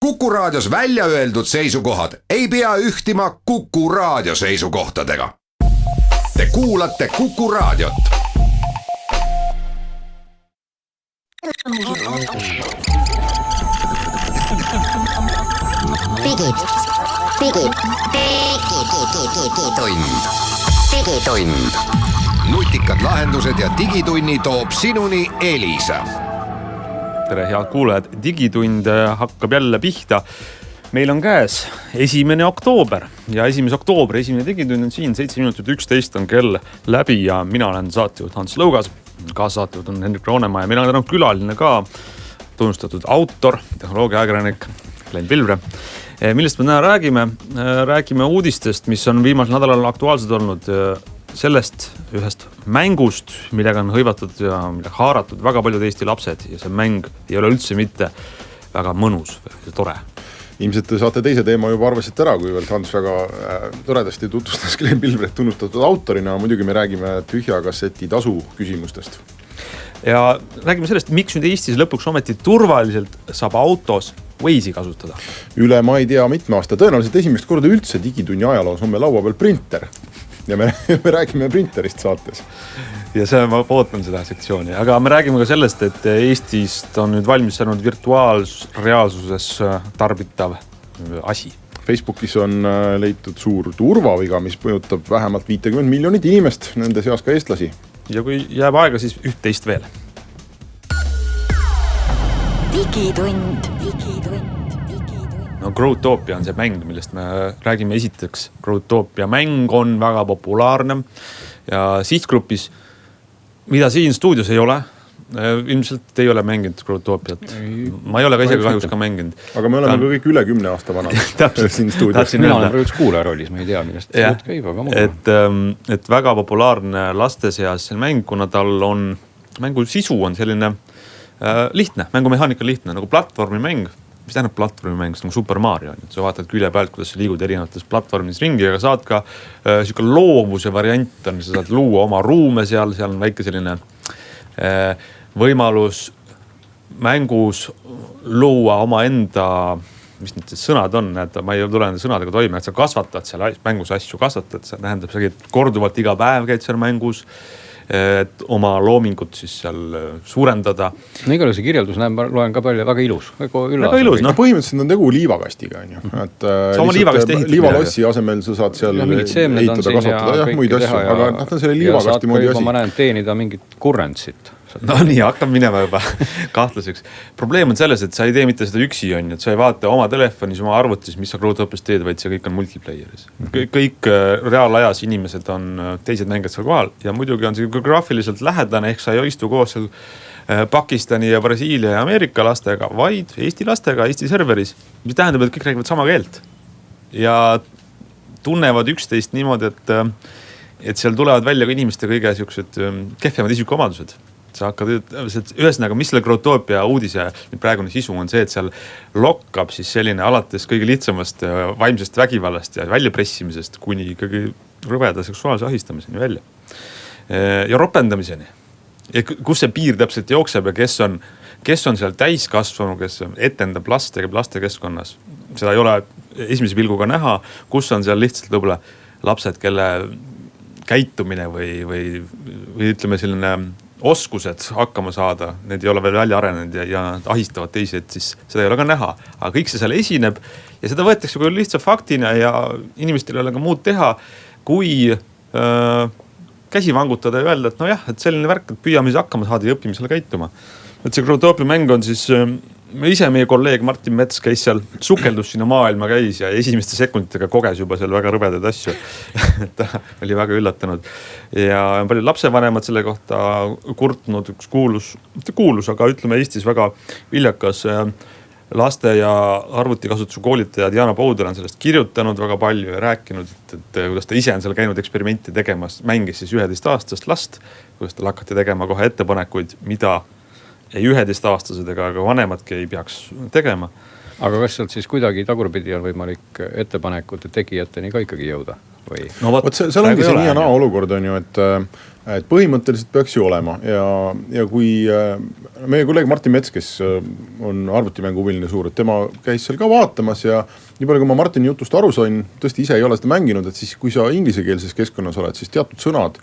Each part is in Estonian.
Kuku Raadios välja öeldud seisukohad ei pea ühtima Kuku Raadio seisukohtadega. Te kuulate Kuku Raadiot. Digitund. Nutikad lahendused ja digitunni toob sinuni Elisa. Tere, head kuulajad, digitund hakkab jälle pihta. Meil on käes 1. oktoober ja 1. oktoobri esimene digitund on siin, 7 minutit 11 on kell läbi ja mina olen saatejuht Hans Lõugas. Kaassaatejuht on Hendrik Roonemaa ja meil on külaline ka tunnustatud autor, tehnoloogiaajakirjanik Glen Pilvre. Millest me täna räägime? Räägime uudistest, mis on viimasel nädalal aktuaalsed olnud, sellest ühest mängust, millega on hõivatud ja millega haaratud väga paljud Eesti lapsed ja see mäng ei ole üldse mitte väga mõnus või tore. Ilmselt saate teise teema juba arvasite ära, kuivõrd Hans väga toredasti tutvustas Glen Pilvret tunnustatud autorina, muidugi me räägime tühja kasseti tasu küsimustest. Ja räägime sellest, miks nüüd Eestis lõpuks ometi turvaliselt saab autos Waze'i kasutada. Üle ma ei tea mitme aasta, tõenäoliselt esimest korda üldse digitunni ajaloos on meil laua peal printer. Ja me räägime printerist saates. Ja see ma ootan seda sektsiooni, aga me räägime ka sellest, et Eestist on nüüd valmis saanud virtuaalreaalsuses tarbitav asi. Facebookis on leitud suur turvaviga, mis mõjutab vähemalt 50 miljonit inimest, nende seas ka eestlasi. Ja kui jääb aega, siis 11 veel. Digitund. No Growtopia on see mäng, millest me räägime esiteks. Growtopia mäng on väga populaarne ja sihtgrupis, mida siin stuudios ei ole, ilmselt ei ole mänginud Growtopiat. Ma ei ole ka isegi kahjuks ka mänginud. Aga me oleme kõik üle 10 aasta vanad. Täpselt, siin stuudios. Mina olen praegu üks kuulaja rollis, ma ei tea, millest jutt käib, aga muu. Et väga populaarne laste seas see mäng, kuna tal on, mängu sisu on selline lihtne, mängumehaanika lihtne, nagu platvormimäng. Mis tähendab platvormimäng, nagu Super Mario. Sa vaatad külje pealt, kuidas sa liigud erinevates platvormis ringi, aga saad ka selline loovuse variant on, sa saad luua oma ruume seal on väike selline võimalus mängus luua oma enda, mis need sõnad on, ma ei tule nende sõnadega toime, et sa kasvatad seal mängus asju, kasvatad, see tähendab, sa korduvalt iga päev käid seal mängus, et oma loomingut siis seal suurendada. No igal see kirjeldus näeb, ma loen ka palju, väga ilus. Väga ilus, no põhimõtteliselt on tegu liivakastiga. Et liivalossi asemel sa saad seal ehitada, kasvatada ja muid asju, aga ta on selle liivakasti moodi asi. Ma näen teenida mingit kurrentsit. No nii, hakkab minema juba kahtlaseks. Probleem on selles, et sa ei tee mitte seda üksi on, et sa ei vaata oma telefonis, oma arvutis, mis sa Growtopias teed, vaid see kõik on multiplayeris. Kõik reaalajas inimesed on teised mängijad seal kohal ja muidugi on see graafiliselt lähedane, ehk sa ei istu koos seal Pakistani ja Brasiilia ja Ameerika lastega, vaid Eesti lastega Eesti serveris, mis tähendab, et kõik räägivad sama keelt ja tunnevad üksteist niimoodi, et seal tulevad välja ka inimeste kõige siuksed kehvemad isikuomadused. Sa hakkad, ühesõnaga, mis selle Growtopia uudise praegune sisu on see, et seal lokkab siis selline alates kõige lihtsamast vaimsest vägivallast ja väljapressimisest kuni kõige rõveda seksuaalse ahistamiseni välja. Ja ropendamiseni. Ja kus see piir täpselt jookseb ja kes on seal täiskasvanu, kes etendab lastekeskkonnas. Seda ei ole esimese pilguga näha, kus on seal lihtsalt võib-olla lapsed, kelle käitumine või ütleme selline oskused hakkama saada, need ei ole veel välja arenenud ja ahistavad teisi, et siis seda ei ole ka näha. Aga kõik see seal esineb ja seda võetakse kui lihtsalt faktina ja inimestel ei ole ka muud teha, kui käsi vangutada ja öelda, et no jah, et selline värk, et püüame siis hakkama saada ja õppime selle käituma. Et see Growtopia mäng on siis, meie kolleeg Martin Mets käis seal, sukeldus sinna maailma käis ja esimeste sekunditega koges juba seal väga rõvedad asju. Ta oli väga üllatunud. Ja on palju lapsevanemad selle kohta kurtnud, üks kuulus, aga ütleme Eestis väga viljakas laste ja arvutikasutuse koolitaja Diana Pouder on sellest kirjutanud väga palju ja rääkinud, et kuidas ta ise on seal käinud eksperimenti tegemas, mängis siis 11-aastast last, kuidas ta hakati tegema kohe ettepanekuid, mida ei 11-aastased ega vanemadki ei peaks tegema. Aga kas sealt siis kuidagi tagurpidi on võimalik ettepanekute tegijateni ka ikkagi jõuda? või? No vot seal ongi see nii ja naa olukord on ju, et põhimõtteliselt peaks ju olema ja kui meie kolleeg Martin Mets, kes on arvutimängu huviline suur, et tema käis seal ka vaatamas ja nii palju, kui ma Martini jutust aru sain, tõesti ise ei ole seda mänginud, et siis kui sa inglisekeelses keskkonnas oled, siis teatud sõnad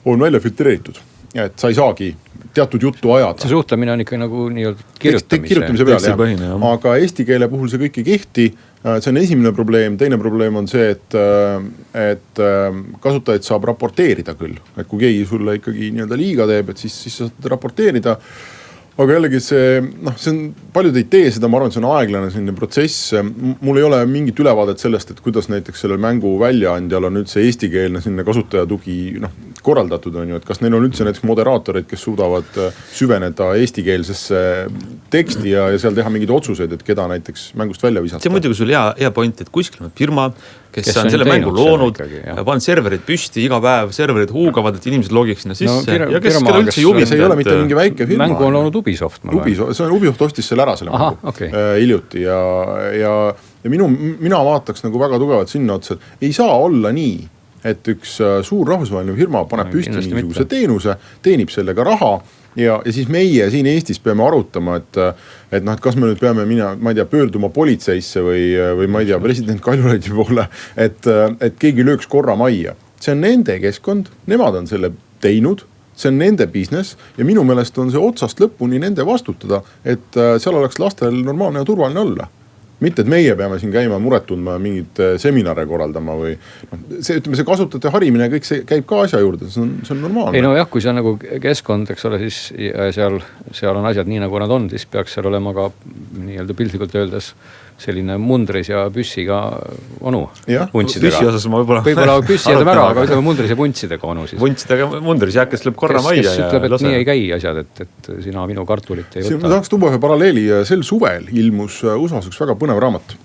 on välja filtreeritud. Et sa ei saagi teatud juttu ajada. See suhtlemine on ikka nagu kirjutamise peal, jah. Aga eesti keele puhul see kõik ei kehti. See on esimene probleem. Teine probleem on see, et kasutajaid saab raporteerida küll. Et kui keegi sulle ikkagi nii-öelda liiga teeb, et siis sa saad raporteerida. Aga jällegi see on, paljud ei tee seda, ma arvan, see on aeglane selline protsess. Mul ei ole mingit ülevaadet sellest, et kuidas näiteks sellel mängu väljaandjal on üldse eestikeelne selline kasutajatugi korraldatud on ju, et kas neil on üldse näiteks moderaatorid, kes suudavad süveneda eestikeelsesse teksti ja seal teha mingeid otsuseid, et keda näiteks mängust välja visata. See on muidugi sul hea point, et kuskil on firma, kes on selle mängu loonud, panen serverid püsti, iga päev serverid huugavad, et inimesed logiks sinna sisse ja kes keda üldse ei huvita. See ei ole mitte mingi väike firma. Mängu on loonud Ubisoft. See on Ubisoft ostis selle ära selle mängu hiljuti ja mina vaataks nagu väga tugevalt sinna otsa, et ei saa olla nii, et üks suur rahvusvaheline firma paneb püsti niisuguse teenuse, teenib sellega raha ja siis meie siin Eestis peame arutama, et kas me nüüd peame ma ei tea, pöörduma politseisse või ma ei tea, president Kaljulaidi poole, et keegi lööks korra majja. See on nende keskkond, nemad on selle teinud, see on nende business ja minu meelest on see otsast lõpuni nende vastutada, et seal oleks lastel normaalne ja turvaline olla. Mitte, et meie peame siin käima muret tundma mingid seminare korraldama või see kasutajate harimine, kõik see käib ka asja juurde, see on normaalne. Ei no jah, kui see on nagu keskkond, eks ole, siis seal on asjad nii nagu nad on, siis peaks seal olema ka nii-öelda piltlikult öeldes selline mundris ja püssiga onu. Püssi osas ma võib-olla püssi jätab ära, aga ütleme mundris ja puntsidega onu siis. Puntsidega mundris, jah, kes lööb korra majja. Kes ütleb, et nii ei käi asjad, et sina minu kartulit ei võta. Ma tahaks tuua ühe paralleeli. Sel suvel ilmus USA-s üks väga põnev raamat.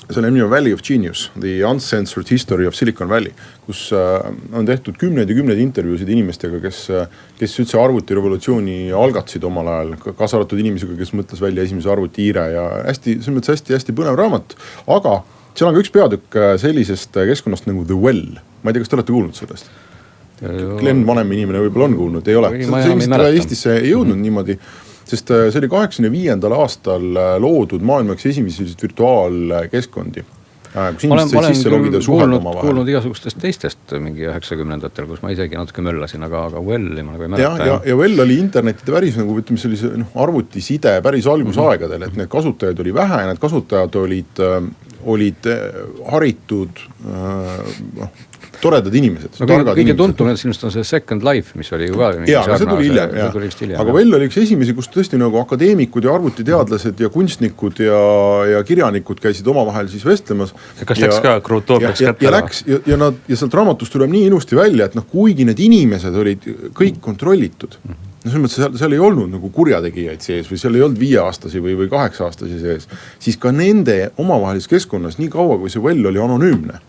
Selle nimi on Valley of Genius, The Uncensored History of Silicon Valley, kus on tehtud kümneid ja kümneid intervjuusid inimestega, kes üldse arvutirevolutsiooni algatasid omal ajal, kaasa arvatud inimesega, kes mõtles välja esimese arvutiire ja hästi põnev raamat. Aga seal on ka üks peatükk sellisest keskkonnast nagu The Well. Ma ei tea, kas te olete kuulnud sellest? Glenn vanem inimene võib-olla on kuulnud, ei ole. See ilmselt Eestisse ei jõudnud niimoodi. Sest see oli 85. aastal loodud maailmaks esimesed virtuaalkeskkondi, kus inimesed sai sisse logida ja suhelda oma vahel. Kuulnud igasugustest teistest mingi 90-ndatel, kus ma isegi natuke möllasin, aga Welli ma nagu ei mäleta. Ja Well oli internetide päris nagu ütleme sellise arvutiside päris algusaegadel, et need kasutajaid oli vähe ja need kasutajad olid haritud toredad inimesed. Kõige tuntum nendest on see Second Life, mis oli ju ka see tuli hiljem. Aga Well oli üks esimesi, kus tõesti nagu akadeemikud ja arvutiteadlased ja kunstnikud ja kirjanikud käisid omavahel siis vestlemas. Kas läks ka Krutoopiaks kätte ära? Ja sealt raamatust tuleb nii ilusti välja, et kuigi need inimesed olid kõik kontrollitud, seal ei olnud nagu kurjategijaid sees või seal ei olnud 5-aastasi või 8-aastasi sees, siis ka nende omavahelises keskkonnas nii kaua, kui see Well oli anonüümne,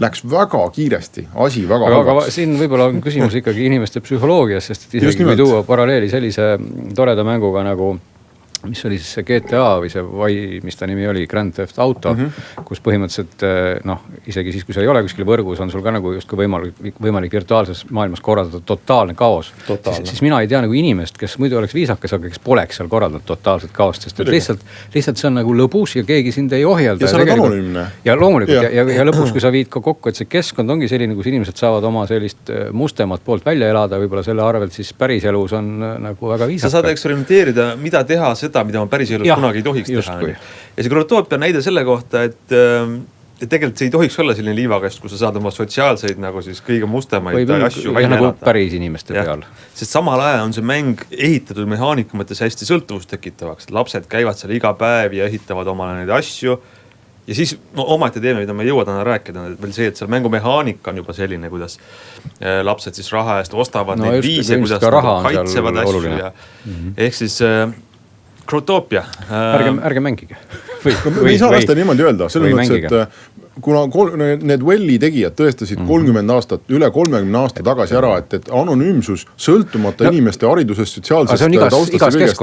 läks väga kiiresti, asi väga aga siin võib-olla on küsimus ikkagi inimeste psühholoogias, sest et isegi kui tuua paralleeli sellise toreda mänguga nagu mis oli siis see GTA või see mis ta nimi oli, Grand Theft Auto, kus põhimõtteliselt isegi siis, kui sa ei ole kuskil võrgus, on sul ka nagu justkui võimalik virtuaalses maailmas korraldada totaalne kaos. Siis mina ei tea nagu inimest, kes muidu oleks viisakas, aga kes poleks seal korraldanud totaalset kaost, sest et lihtsalt see on nagu lõbus ja keegi sind ei ohjelda. Ja see on anonüümne. Ja loomulikult ja lõpus, kui sa viid ka kokku, et see keskkond ongi selline, kus inimesed saavad oma sellist mustemat poolt välja elada, võib-olla selle arvelt siis päris elus on nagu väga viisakas. Sa saad eksperimenteerida, mida teha mida ma päris elus kunagi ei tohiks teha. Ja see Krutopia näide selle kohta, et tegelikult see ei tohiks olla selline liivakast, kus sa saad oma sotsiaalseid nagu siis kõige mustemaid asju välja nagu elada. Päris inimeste peal. Sest samal ajal on see mäng ehitatud mehaanika mõttes hästi sõltuvust tekitavaks. Lapsed käivad seal iga päev ja ehitavad omale neid asju. Ja siis omaette teeme, mida ma ei jõua täna rääkida, veel see, et seal mängumehaanika on juba selline, kuidas lapsed siis raha eest ostavad neid viise, kuidas nad kaitsevad asju. Ehk siis Krutopia. Ärge mängige. Me ei saa lasta niimoodi öelda. Selles mõttes, et kuna need Welli tegijad tõestasid 30 aastat, üle 30 aasta tagasi ära, et anonüümsus sõltumata inimeste haridusest, sotsiaalsest taustast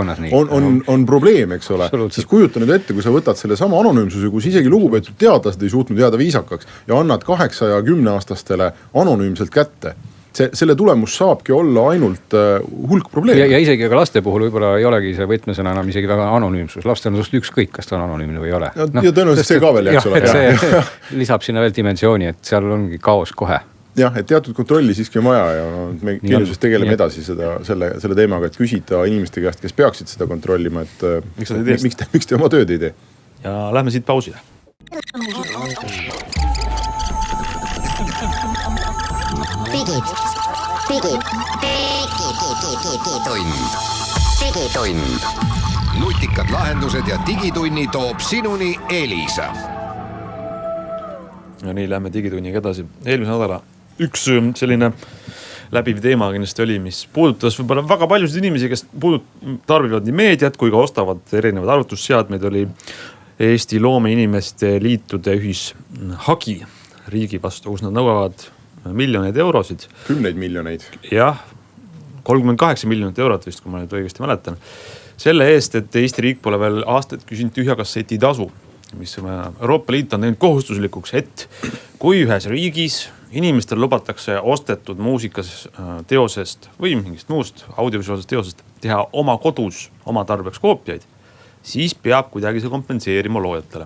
on probleem, eks ole. Siis kujuta nüüd ette, kui sa võtad selle sama anonüümsuse, kus isegi lugupeetud teadlased ei suutnud jääda viisakaks ja annad 8 ja 10 aastastele anonüümselt kätte. Selle tulemus saabki olla ainult hulk probleeme. Ja isegi aga laste puhul võib-olla ei olegi see võtmesõna enam isegi väga anonüümsus. Lastel on ükskõik, kas ta on anonüümne või ei ole. Ja tõenäoliselt see ka veel, eks ole. See lisab sinna veel dimensiooni, et seal ongi kaos kohe. Jah, et teatud kontrolli siiski on vaja ja me Geeniuses tegeleme edasi selle teemaga, et küsida inimeste käest, kes peaksid seda kontrollima, et miks te oma tööd ei tee. Ja lähme siit pausile. Digitund. Nutikad lahendused ja digitunni toob sinuni Elisa. Ja nii lähme digitunniga edasi. Eelmise nädala üks selline läbiv teema kindlasti oli, mis puudutas võib-olla väga paljusid inimesi, kes tarbivad nii meediat kui ka ostavad erinevad arvutusseadmeid, oli Eesti loomeinimeste liitude ühishagi riigi vastu, kus nad nõuavad miljoneid eurosid. 10 miljoneid. Jah, 38 miljonit eurot vist, kui ma nüüd õigesti mäletan. Selle eest, et Eesti riik pole veel aastaid küsinud tühja kasseti tasu, mis Euroopa Liit on teinud kohustuslikuks, et kui ühes riigis inimestel lubatakse ostetud muusikas teosest või mingist muust audiovisuaalsest teosest teha oma kodus oma tarbeks koopiaid, siis peab kuidagi see kompenseerima loojatele.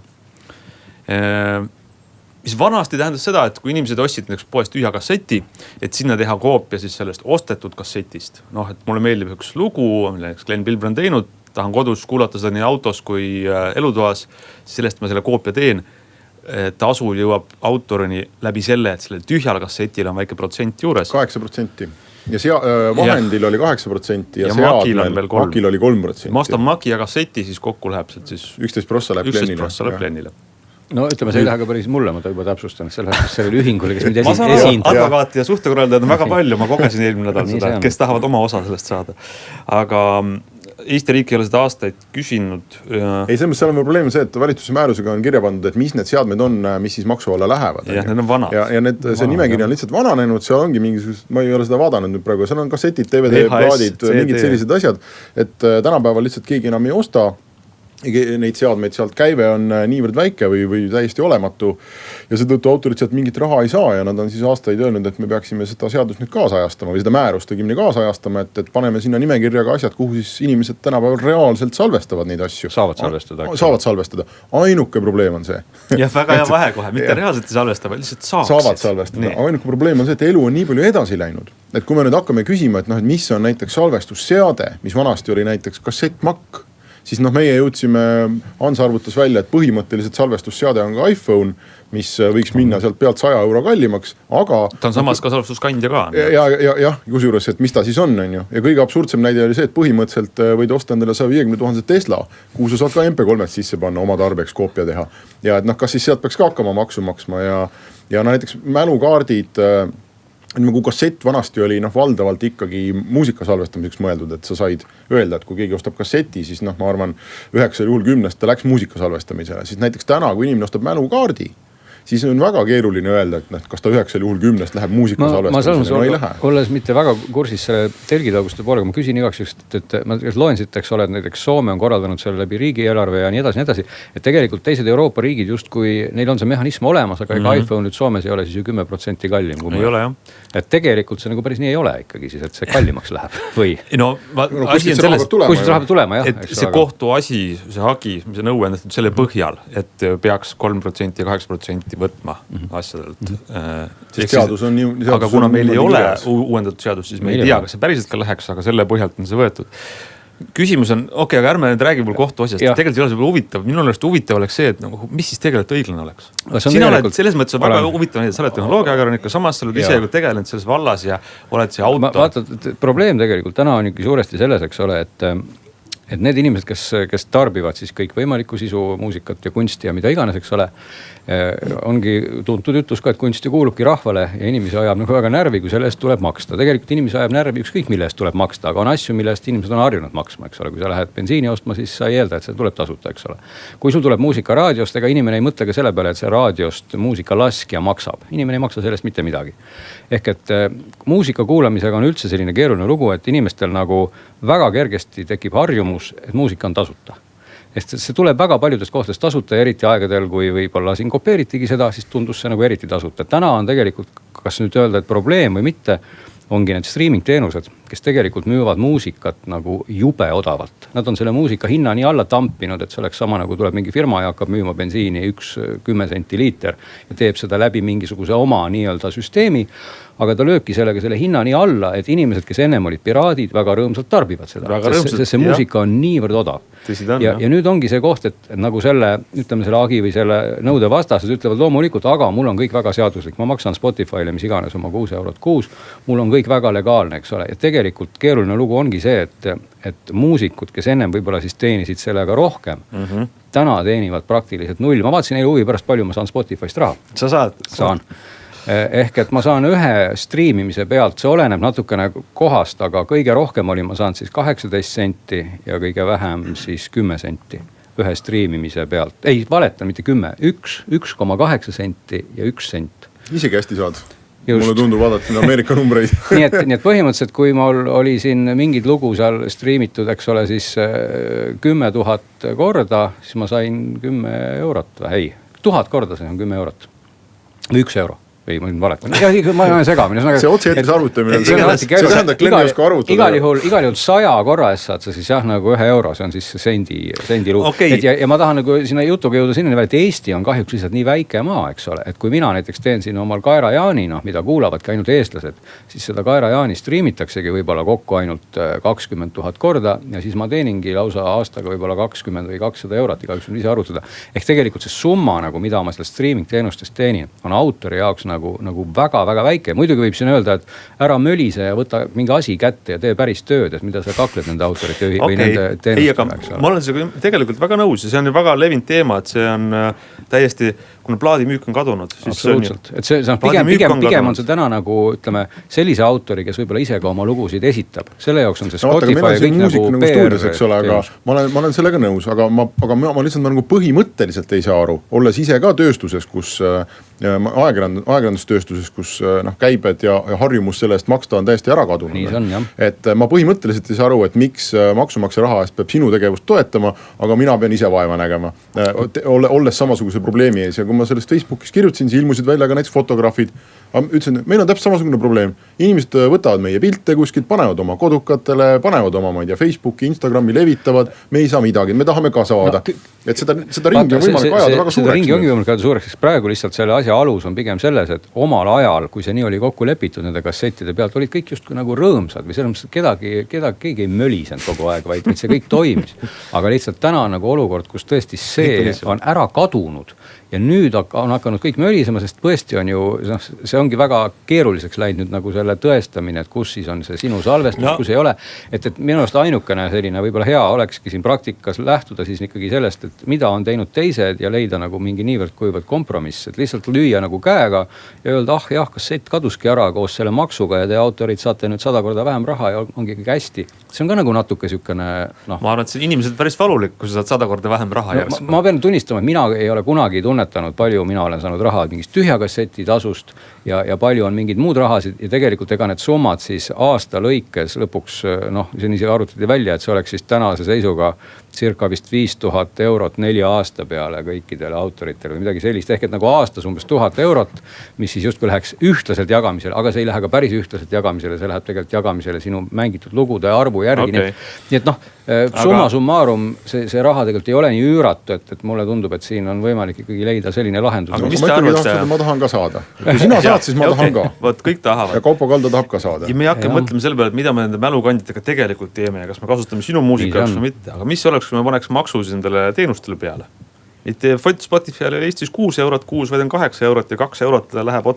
Mis vanasti tähendas seda, et kui inimesed ostsid näiteks poest tühja kasseti, et sinna teha koopia siis sellest ostetud kassetist. Et mulle meeldib üks lugu, mille Glenn Bilber on teinud, tahan kodus kuulata seda nii autos kui elutoas, siis sellest ma selle koopia teen. Tasu jõuab autorini läbi selle, et selle tühjal kassetil on väike protsent juures. 8%. Ja vahendil oli 8% ja Makil oli 3%. Ma ostan Maki ja kasseti, siis kokku läheb siis 11% läheb Glennile. No ütleme, see ei lähe ka päris mulle, ma juba täpsustan, sellele ühingule, kes mind esindab. Ma saan advokaati ja suhtekorraldajad on väga palju, ma kogesin eelmine nädal seda, kes tahavad oma osa sellest saada. Aga Eesti riik ei ole seda aastaid küsinud. Ei, selles mõttes probleem on see, et valitsuse määrusega on kirja pandud, et mis need seadmed on, mis siis maksu alla lähevad. Ja need on vanad. Ja see nimekiri on lihtsalt vananenud, seal ongi mingisugust, ma ei ole seda vaadanud nüüd praegu, seal on kassetid, DVD, plaadid, mingid sellised asjad, et tänapäeval lihtsalt keegi enam ei osta neid seadmeid, sealt käive on niivõrd väike või täiesti olematu ja seetõttu autorid sealt mingit raha ei saa ja nad on siis aastaid öelnud, et me peaksime seda seadust nüüd kaasajastama või seda määrust õigemini kaasajastama, et paneme sinna nimekirjaga asjad, kuhu siis inimesed tänapäeval reaalselt salvestavad neid asju. Saavad salvestada. Ainuke probleem on see. Ja väga hea vahe kohe, mitte reaalselt ei salvesta, vaid lihtsalt saavad salvestada. Ainuke probleem on see, et elu on nii palju edasi läinud. Et kui me nüüd hakkame küsima, et mis on näiteks salvestusseade, mis vanasti oli näiteks kassettmakk, siis meie jõudsime, Hans arvutas välja, et põhimõtteliselt salvestusseade on ka iPhone, mis võiks minna sealt pealt 100 euro kallimaks, aga... Ta on samas ka salvestuskandja ka. Ja kusjuures, et mis ta siis on ju. Ja kõige absurdsem näide oli see, et põhimõtteliselt võid osta endale 150 000 Tesla, kuhu sa saad ka MP3 sisse panna, oma tarbeks koopia teha. Ja et kas siis sealt peaks ka hakkama maksu maksma ja näiteks mälukaardid... Kui kassett vanasti oli valdavalt ikkagi muusika salvestamiseks mõeldud, et sa said öelda, et kui keegi ostab kasseti, siis ma arvan 9 juhul 10 ta läks muusika salvestamisele. Siis näiteks täna, kui inimene ostab mälukaardi, siis on väga keeruline öelda, et kas ta 9 juhul 10 läheb muusika salvestamisele. Ma ei lähe. Olles mitte väga kursis selle telgitauguste poolega, ma küsin igaks just, et ma loen siit, eks ole, et näiteks Soome on korraldanud selle läbi riigieelarve ja nii edasi. Et tegelikult teised Euroopa riigid just kui neil on see mehhanism olemas, aga iPhone nüüd Soomes ei ole siis ju 10% kallim. Ei ole jah. Et tegelikult see nagu päris nii ei ole ikkagi siis, et see kallimaks läheb või? Asi on selles, kuskilt läheb tulema, jah. Et see kohtu asi, see hagi, see nõue on selle põhjal, et peaks 3% ja 8% võtma asjadelt. Aga kuna meil ei ole uuendatud seadus, siis me ei tea, kas see päriselt ka läheks, aga selle põhjalt on see võetud. Küsimus on, aga ärme nüüd räägi mul kohtu asjast, tegelikult ei ole see huvitav. Minu arust huvitav oleks see, et mis siis tegelikult õiglane oleks. Sina oled selles mõttes väga huvitav, sa oled tehnoloogiaakademik, samas sa oled ise tegelenud selles vallas ja oled see autor. Vaata, probleem tegelikult täna on ikka suuresti selles, eks ole, et need inimesed, kes tarbivad siis kõik võimalikku sisu, muusikat ja kunsti ja mida iganes, eks ole. Ongi tuntud ütlus ka, et kunsti kuulubki rahvale ja inimesi ajab nagu väga närvi, kui selle eest tuleb maksta. Tegelikult inimesi ajab närvi ükskõik mille eest tuleb maksta, aga on asju, mille eest inimesed on harjunud maksma, eks ole. Kui sa lähed bensiini ostma, siis sa ei eelda, et see tuleb tasuta, eks ole. Kui sul tuleb muusika raadiost, ega inimene ei mõtle ka selle peale, et see raadiost muusika laskja maksab. Inimene ei maksa sellest mitte midagi. Ehk et muusika kuulamisega on üldse selline keeruline lugu, et inimestel nagu väga kergesti tekib harjumus, et muusika on tasuta. Sest see tuleb väga paljudest kohtadest tasuta ja eriti aegadel, kui võib-olla siin kopeeritigi seda, siis tundus see nagu eriti tasuta. Täna on tegelikult, kas nüüd öelda, et probleem või mitte, ongi need streaming teenused, kes tegelikult müüvad muusikat nagu jube odavalt. Nad on selle muusika hinna nii alla tampinud, et see oleks sama nagu tuleb mingi firma ja hakkab müüma bensiini 10 senti liiter ja teeb seda läbi mingisuguse oma nii-öelda süsteemi. Aga ta lööbki sellega selle hinna nii alla, et inimesed, kes ennem olid piraadid, väga rõõmsalt tarbivad seda. Sest see muusika on niivõrd odav. Ja nüüd ongi see koht, et nagu selle, ütleme selle agi või selle nõude vastased ütlevad loomulikult, aga mul on kõik väga seaduslik. Ma maksan Spotify'le, mis iganes oma 6 eurot kuus. Mul on kõik väga legaalne, eks ole. Ja tegelikult keeruline lugu ongi see, et muusikud, kes ennem võib-olla siis teenisid sellega rohkem, täna teenivad praktiliselt null. Ma vaatasin eile huvi pärast, palju ma saan Spotify'st raha. Sa saad? Saan. Ehk et ma saan ühe striimimise pealt, see oleneb natukene kohast, aga kõige rohkem oli ma saan siis 18 senti ja kõige vähem siis 10 senti ühe striimimise pealt. Ei, valetan, mitte 10, 1,8 senti ja 1 sent. Isegi hästi saad. Just. Mulle tundub vaadata Ameerika numbreid. nii et põhimõtteliselt, kui mul oli siin mingid lugu seal striimitud, eks ole, siis 10 000 korda, siis ma sain 10 eurot. Ei, 1000 korda sain 10 eurot. 1 euro. Või ma nüüd valetan. Ma olen segamine. See otse-eetris arvutamine. See tähendab, et Glenn ei oska arvutada. Igal juhul 100 korra eest saad sa siis jah nagu 1 euro. See on siis sendi lugu. Okay. Ja ma tahan nagu sinna jutuga jõuda sinna, et Eesti on kahjuks lihtsalt nii väike maa, eks ole. Et kui mina näiteks teen siin omal Kaira Jaani, mida kuulavadki ainult eestlased, siis seda Kaira Jaani striimitaksegi võib-olla kokku ainult 20 000 korda. Ja siis ma teeningi lausa aastaga võib-olla 20 või 200 eurot, igaüks on ise arvutada. Ehk tegelikult see summa, nagu mida ma sellest streaming teenustest teenin, on autori jaoks nagu väga-väga väike. Muidugi võib siin öelda, et ära mölise ja võta mingi asi kätte ja tee päris tööd, et mida sa kakled nende autorite või nende teenustega. Ma olen seda tegelikult väga nõus ja see on ju väga levinud teema, et see on täiesti, kuna plaadimüük on kadunud. Absoluutselt. Et see on pigem on see täna nagu, ütleme, sellise autori, kes võib-olla ise ka oma lugusid esitab. Selle jaoks on see Spotify ja kõik nagu PR. Aga ma olen sellega nõus, aga ma lihtsalt nagu põhimõtteliselt ei saa aru. Olles ise ka tööstuses, kus ajakirjandustööstuses, kus käibed ja harjumus selle eest maksta on täiesti ära kadunud. Nii see on, jah. Et ma põhimõtteliselt ei saa aru, et miks maksumaksja raha eest peab sinu tegevust toetama, aga mina pean ise vaeva nägema. Olles samasuguse probleemi ees ja kui ma sellest Facebookis kirjutasin, siis ilmusid välja ka näiteks fotograafid. Ütlesin, et meil on täpselt samasugune probleem. Inimesed võtavad meie pilte kuskilt, panevad oma kodukatele, panevad oma, ma ei tea, Facebooki, Instagrami levitavad. Me ei saa midagi, me tahame ka saada. Et seda ringi on võimalik ajada väga suureks. Seda ringi ongi võimalik ajada suureks, sest praegu lihtsalt selle asja alus on pigem selles, et omal ajal, kui see nii oli kokku lepitud nende kassettide pealt, olid kõik justkui nagu rõõmsad või selles mõttes, et keegi ei mölisend kogu aeg, vaid see kõik toimis. Aga lihtsalt täna on nagu olukord, kus tõesti see on ära kadunud. Ja nüüd on hakanud kõik mölisema, sest tõesti on ju, see ongi väga keeruliseks läinud nüüd nagu selle tõestamine, et kus siis on see sinu salvestus, kus ei ole. Et minu arust ainukene selline võib-olla hea olekski siin praktikas lähtuda siis ikkagi sellest, et mida on teinud teised ja leida nagu mingi niivõrd kuivõrd kompromiss. Et lihtsalt lüüa nagu käega ja öelda, jah, kassett kaduski ära koos selle maksuga ja te autorid saate nüüd 100 korda vähem raha ja ongi kõik hästi. See on ka nagu natuke sükene, Ma arvan, et see inimesed päris valulik, kui sa saad 100 korda vähem raha järgis. Ma pean tunnistama, et mina ei ole kunagi palju, mina olen saanud raha mingist tühja kasseti tasust ja palju on mingid muud rahasid ja tegelikult ega need summad siis aasta lõikes lõpuks, see arvutati välja, et see oleks siis tänase seisuga circa vist 5000 eurot 4 aasta peale kõikidele autoritele või midagi sellist. Ehk et nagu aastas umbes 1000 eurot, mis siis justkui läheks ühtlaselt jagamisele, aga see ei lähe ka päris ühtlaselt jagamisele, see läheb tegelikult jagamisele sinu mängitud lugude arvu järgi. Nii et summa summarum, see raha tegelikult ei ole nii üüratu, et mulle tundub, et siin on võimalik ikkagi leida selline lahendus. Aga mis te arvate? Ma tahan ka saada. Kui sina saad, siis ma tahan ka. Võt, kõik tahavad. Ja Kaupo Kalda tahab ka saada. Ja me hakkame mõtlema selle peale, et mida me nende mälukandjatega tegelikult teeme ja kas me kasutame sinu muusikaks või mitte. Aga mis oleks, kui me paneks maksu nendele teenustele peale? Mitte Spotify'le Eestis 6 eurot kuus, vaid on 8 eurot ja 2 eurot läheb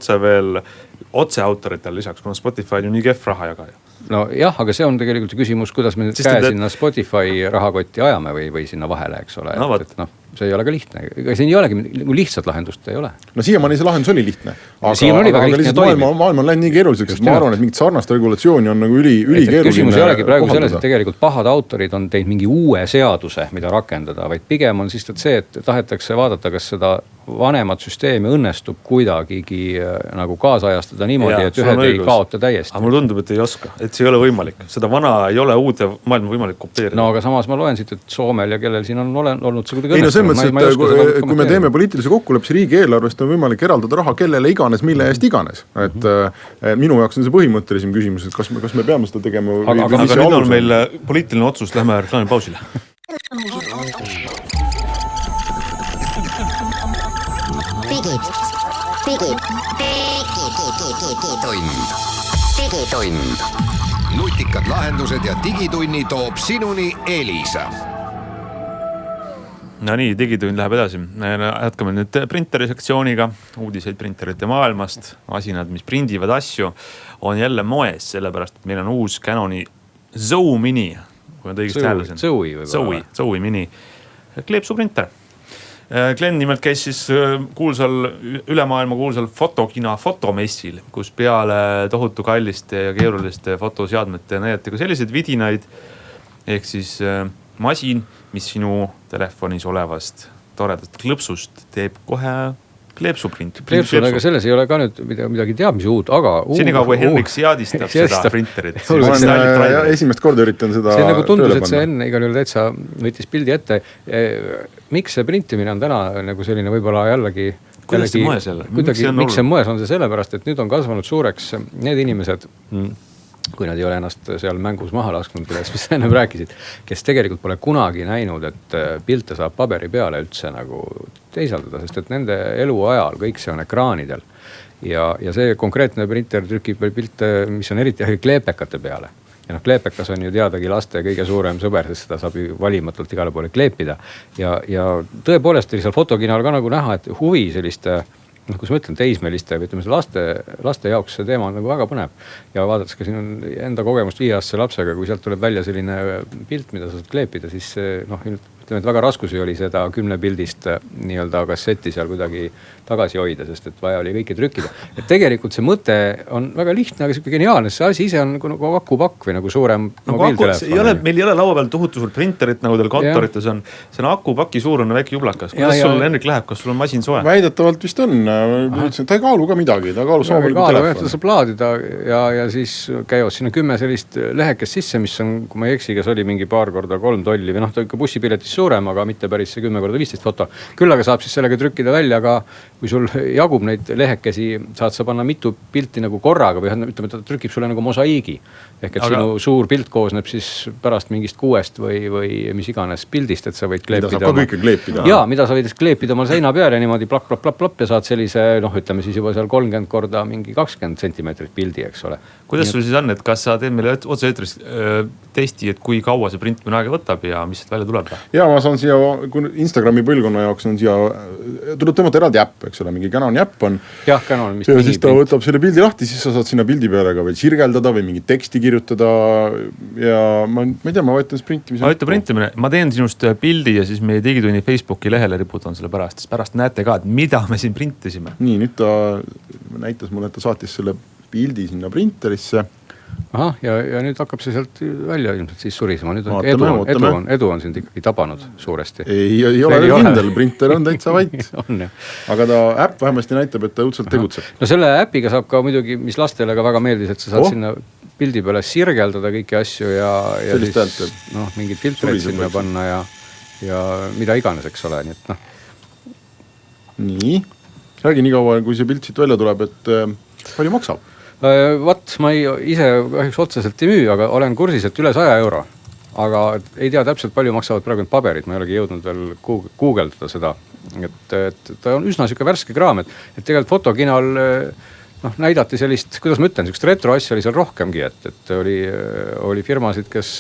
otse autoritele lisaks, kuna Spotify on ju nii kehv raha jagaja. no jah, aga see on tegelikult küsimus, kuidas me sinna Spotify rahakotti ajame või sinna vahele, eks ole. No, see ei ole ka lihtne. Siin ei olegi lihtsat lahendust ei ole. No siiamaani see lahendus oli lihtne. Aga lihtsalt maailm on läinud nii keeruliseks, et ma arvan, et mingit sarnast regulatsiooni on nagu ülikeeruline. Küsimus ei olegi praegu selles, et tegelikult pahad autorid on teinud mingi uue seaduse, mida rakendada, vaid pigem on siis see, et tahetakse vaadata, kas seda vanemat süsteemi õnnestub kuidagigi nagu kaasajastada niimoodi, et ühed ei kaota täiesti. Aga mulle tundub, et ei oska, et see ei ole võimalik. Seda vana ei ole uude maailma võimalik kopeerida. No aga samas ma loen siit, et Soomel ja kellel siin on olnud see kuidagi õnnestunud. Kui me teeme poliitilise kokkuleppes riigieelarvest on võimalik eraldada raha kellele iganes, mille eest iganes. Et minu jaoks on see põhimõttelisem küsimus, et kas me peame seda tegema. Aga nüüd on meil poliitiline otsus, lähme reklaamipausile. Digitund. Nutikad lahendused ja digitunni toob sinuni Elisa. No nii, digitund läheb edasi. Jätkame nüüd printeri sektsiooniga, uudiseid printerite maailmast. Masinad, mis prindivad asju, on jälle moes, sellepärast, et meil on uus Canoni Zoe Mini. Kui on õigesti hääldasin. Zoe Mini. Kleepsuprinter. Glenn nimelt käis siis kuulsal, ülemaailma kuulsal fotokina fotomessil, kus peale tohutu kalliste ja keeruliste fotoseadmete näidati ka selliseid vidinaid, ehk siis masin, mis sinu telefonis olevast toredast klõpsust teeb kohe kleepsuprint. Kleepsudega selles ei ole ka nüüd midagi teab, mis uut, aga... Senikaua kui Henrik seadistab seda printerit. Esimest korda üritan seda... See nagu tundus, et see enne igal juhul täitsa võttis pildi ette. Miks see printimine on täna nagu selline võib-olla jällegi... Kuidas see moes jälle? Miks see moes on see sellepärast, et nüüd on kasvanud suureks need inimesed... kui nad ei ole ennast seal mängus maha lasknud, mis sa ennem rääkisid, kes tegelikult pole kunagi näinud, et pilte saab paberi peale üldse nagu teisaldada, sest et nende elu ajal kõik see on ekraanidel. Ja see konkreetne printer trükib pilte, mis on eriti kleepekate peale. Ja kleepekas on ju teadagi laste kõige suurem sõber, sest seda saab ju valimatult igale poole kleepida. Ja tõepoolest oli seal fotokinal ka nagu näha, et huvi selliste... kus ma ütlen teismeliste või ütleme laste jaoks see teema on nagu väga põnev. Ja vaadates ka siin on enda kogemust 5-aastase lapsega, kui sealt tuleb välja selline pilt, mida sa saad kleepida, siis ütleme, et väga raskusi oli seda 10 pildist nii-öelda kasseti seal kuidagi tagasi hoida, sest et vaja oli kõike trükkida. Et tegelikult see mõte on väga lihtne, aga siuke geniaalne. See asi ise on nagu akupakk või nagu suurem mobiiltelefon. Meil ei ole laua peal tohutu suur printerit, nagu teil kontorites on. See on akupaki suurune väike jublakas. Kuidas sul, Henrik, läheb? Kas sul on masin soe? Väidetavalt vist on. Ta ei kaalu ka midagi. Ta kaalu samamoodi telefon. Ta saab laadida ja siis käivad sinna 10 sellist lehekest sisse, mis on, kui ma ei eksi, kas oli mingi paar korda 3 tolli või ta ikka bussipiletis suurem, aga mitte päris see 10 korda 15 foto. Küll aga saab siis sellega trükkida välja, aga kui sul jagub neid lehekesi, saad sa panna mitu pilti nagu korraga või ütleme, ta trükib sulle nagu mosaiigi. Ehk et sinu suur pilt koosneb siis pärast mingist 6 või mis iganes pildist, et sa võid kleepida. Mida saab ka kõike kleepida. Jaa, mida sa võid kleepida omal seina peale niimoodi plap ja saad sellise, ütleme siis juba seal 30 korda mingi 20 sentimeetrit pildi, eks ole. Kuidas sul siis on, et kas sa teed meile otse eetris testi, et kui kaua see printimine aega võtab ja mis sealt välja tuleb? Jaa, ma saan siia, kui Instagrami põlgonna jaoks on siia, tuleb tõmmata eraldi äpp, eks ole, mingi Canoni äpp on. Jah, Canon, mis ja siis ta võtab selle pildi lahti, siis sa saad sinna pildi peale ka veel sirgeldada või mingi teksti kirjutada ja ma ei tea, ma võetan printimine. Ma teen sinust pildi ja siis meie Digitunni Facebooki lehele riputan selle pärast, siis pärast näete ka, et mida me siin printisime. Nii, nüüd ta näitas mulle, et ta saatis selle pildi sinna printerisse. Ahah, ja nüüd hakkab see sealt välja ilmselt siis surisema. Nüüd on edu on sind ikkagi tabanud suuresti. Ei ole veel kindel, printer on täitsa vait. Aga ta äpp vähemasti näitab, et ta õudselt tegutseb. No selle äpiga saab ka muidugi, mis lastele ka väga meeldis, et sa saad sinna pildi peale sirgeldada kõiki asju ja siis mingid filtreid sinna panna ja mida iganes, eks ole. Nii, räägi nii kaua, kui see pilt siit välja tuleb, et palju maksab? Ma ise kahjuks otseselt ei müü, aga olen kursis, et üle 100 €. Aga ei tea täpselt palju maksavad praegu paberid, ma ei olegi jõudnud veel guugeldada seda. Et ta on üsna siuke värske kraam, et tegelikult fotokinal näidati sellist, kuidas ma ütlen, sellist retro asja oli seal rohkemgi, et oli firmasid, kes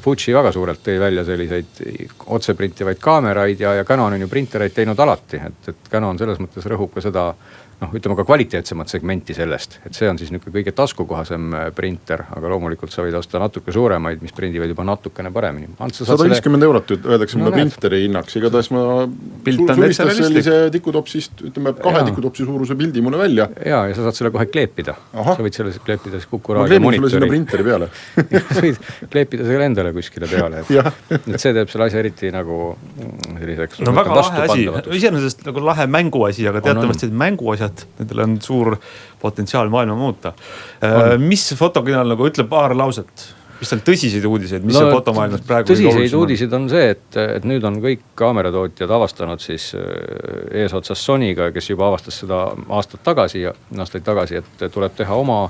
Fuji väga suurelt tõi välja selliseid otseprintivaid kaameraid ja Canon on ju printereid teinud alati, et Canon selles mõttes rõhub ka seda ütleme ka kvaliteetsemat segmenti sellest, et see on siis niisugune kõige taskukohasem printer, aga loomulikult sa võid osta natuke suuremaid, mis prindivad juba natukene paremini. 150 eurot öeldakse mulle printeri hinnaks, igatahes ma suvistas sellise tikutopsist, ütleme 2 tikutopsi suuruse pildi mulle välja. Ja sa saad selle kohe kleepida. Sa võid selle kleepida siis Kuku Raadio monitori. Ma sulle printeri peale. Sa võid kleepida selle endale kuskile peale. Et see teeb selle asja eriti nagu selliseks. No väga lahe asi, iseenesest nagu lahe mänguasi, aga teatavasti mänguasjad nendel on suur potentsiaal maailma muuta. Mis fotokinoal nagu ütleb paar lauset? Mis on tõsiseid uudiseid? Mis see fotomaailmas praegu tõsiseid uudiseid on see, et nüüd on kõik kaameratootjad avastanud siis eesotsas Sonyga, kes juba avastas seda aastaid tagasi, et tuleb teha oma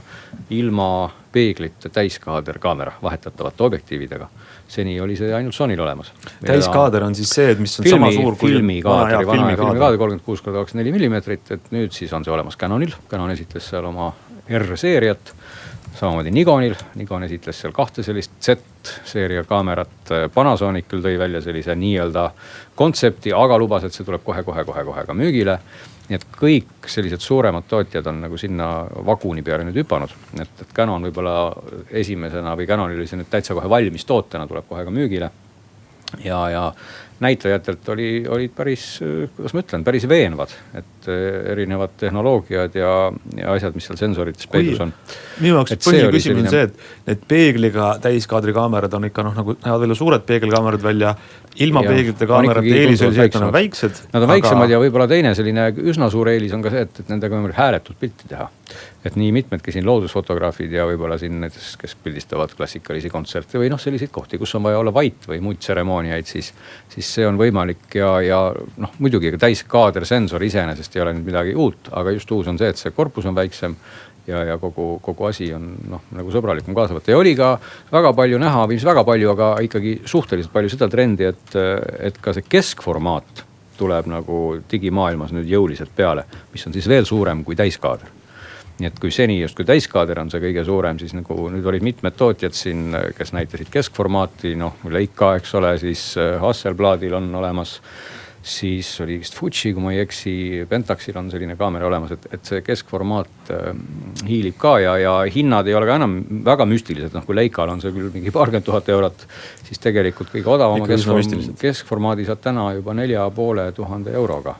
ilma peeglite täiskaader kaamera vahetatavate objektiividega. Seni oli see ainult Sonyl olemas. Täiskaader on siis see, mis on sama suur kui filmikaader 36x24 millimeetrit, et nüüd siis on see olemas Canonil. Canon esitles seal oma R-seeriat, samamoodi Nikon esitles seal 2 sellist Z-seeria kaamerat. Panasonic küll tõi välja sellise nii-öelda kontsepti, aga lubas, et see tuleb kohe ka müügile. Nii et kõik sellised suuremad tootjad on nagu sinna vaguni peale nüüd hüpanud. Et Canon võibolla esimesena või Canonil oli see nüüd täitsa kohe valmis tootena, tuleb kohe ka müügile. Ja näitajatelt olid päris, kuidas ma ütlen, päris veenvad, et erinevad tehnoloogiad ja asjad, mis seal sensorites peidus on. Minu jaoks põhiline küsimus on see, et peegliga täiskaadri kaamerad on ikka nagu näevad veel suured peegelkaamerad välja, ilma peeglite kaamerad eelis oli see, et on väiksed. Nad on väiksemad ja võib-olla teine selline üsna suur eelis on ka see, et nendega on hääletult pilti teha. Et nii mitmedki siin loodusfotograafid ja võib-olla siin näiteks, kes pildistavad klassikalisi kontserte või selliseid kohti, kus on vaja olla vait või muid tseremooniaid, siis see on võimalik ja muidugi täiskaader sensor iseenesest ei ole nüüd midagi uut, aga just uus on see, et see korpus on väiksem ja kogu asi on nagu sõbralikum kaasavata. Ja oli ka väga palju näha, mis väga palju, aga ikkagi suhteliselt palju seda trendi, et ka see keskformaat tuleb nagu digimaailmas nüüd jõuliselt peale, mis on siis veel suurem kui täiskaader. Nii et kui seni just kui täiskaader on see kõige suurem, siis nagu nüüd olid mitmed tootjad siin, kes näitasid keskformaati, Leica, eks ole, siis Hasselbladil on olemas, siis oli vist Fuji, kui ma ei eksi, Pentaxil on selline kaamera olemas, et see keskformaat hiilib ka ja hinnad ei ole ka enam väga müstilised, kui Leical on see küll mingi 40 000 eurot, siis tegelikult kõige odavama keskformaadi saad täna juba 4500 euroga.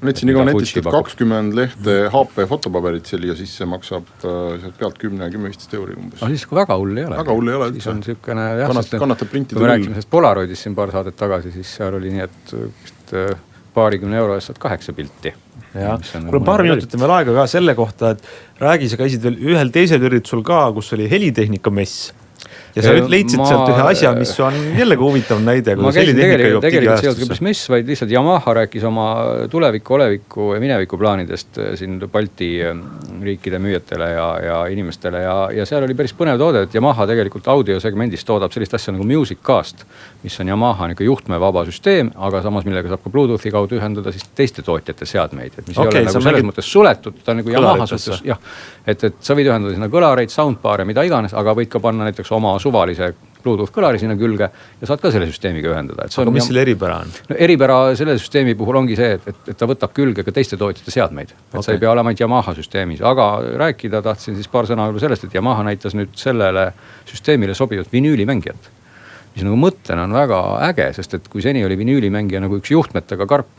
Näitsin iga netist, et 20 lehte HP fotopaberit sellega sisse maksab sealt pealt 10-15 euri umbes. Siis kui väga hull ei ole. Väga hull ei ole. Siis on niisugune kannatab printida. Kui me rääkime sellest Polaroidist siin paar saadet tagasi, siis seal oli nii, et paarikümne euro eest saad 8 pilti. Kuule, paar minutit on veel aega ka selle kohta, et räägi, sa käisid veel ühel teisel üritusel ka, kus oli helitehnika mess. Ja sa leidsid sealt ühe asja, mis on jällegi huvitav näide. Ma käisin tegelikult sealt küll mess, vaid lihtsalt Yamaha rääkis oma tuleviku, oleviku ja mineviku plaanidest siin Balti riikide müüjatele ja inimestele ja seal oli päris põnev toode, et Yamaha tegelikult audiosegmendis toodab sellist asja nagu Musiccast, mis on Yamaha juhtmevaba süsteem, aga samas millega saab ka Bluetoothi kaudu ühendada siis teiste tootjate seadmeid, mis ei ole nagu selles mõttes suletud, ta on nagu Yamaha suhtes, et sa võid ühendada sinna kõlareid, soundbaare, mida iganes, aga võid ka panna näiteks oma suvalise Bluetooth kõlari sinna külge ja saad ka selle süsteemiga ühendada. Aga mis selle eripära on? Eripära selle süsteemi puhul ongi see, et ta võtab külge ka teiste tootjate seadmeid. Et sa ei pea olema Yamaha süsteemis, aga rääkida tahtsin siis paar sõna sellest, et Yamaha näitas nüüd sellele süsteemile sobivat vinüülimängijat. Mis nagu mõttena on väga äge, sest et kui seni oli vinüülimängija nagu üks juhtmetega karp,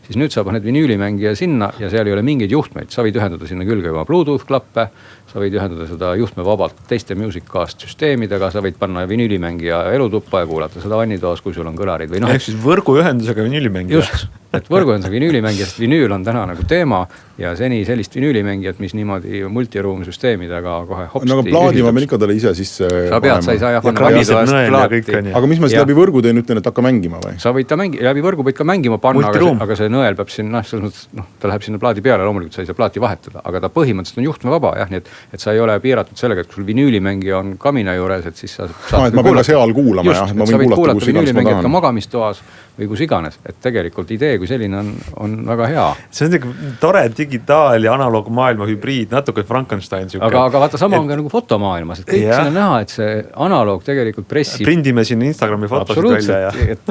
siis nüüd sa paned vinüülimängija sinna ja seal ei ole mingeid juhtmeid. Sa võid ühendada sinna külge juba Bluetooth klappe, sa võid ühendada seda juhtmevabalt teiste Musiccast süsteemidega, sa võid panna vinüülimängija elutuppa ja kuulata seda vannitoas, kui sul on kõlarid. Või ehk siis võrguühendusega vinüülimängija. Just, et võrguühendusega vinüülimängija, sest vinüül on täna nagu teema ja seni sellist vinüülimängijat, mis niimoodi multiroom süsteemidega kohe hopsti. No aga plaadi ma pean ikka talle ise sisse sa pead, sa ei saa panna vannitoast plaati. Aga mis ma siis läbi võrgu teen, ütlen, et hakka mängima või? Sa võid ta läbi võrgu võid ka mängima panna, aga see nõel peab siin, ta läheb sinna plaadi peale, loomulikult sa ei saa plaati vahetada, aga ta põhimõtteliselt on juhtmevaba, nii et sa ei ole piiratud sellega, et kui sul vinüülimängija on kamina juures, et siis sa saad ma pean ka seal kuulama, just, et sa võid kuulata vinüülimängijat ka magamistoas, või kus iganes, et tegelikult idee kui selline on väga hea. See on tore digitaal- ja analoogmaailma hübriid, natuke Frankenstein. Aga vaata, sama on ka nagu fotomaailmas, et kõik siin on näha, et see analoog tegelikult pressib. Prindime siin Instagrami fotosid välja. Et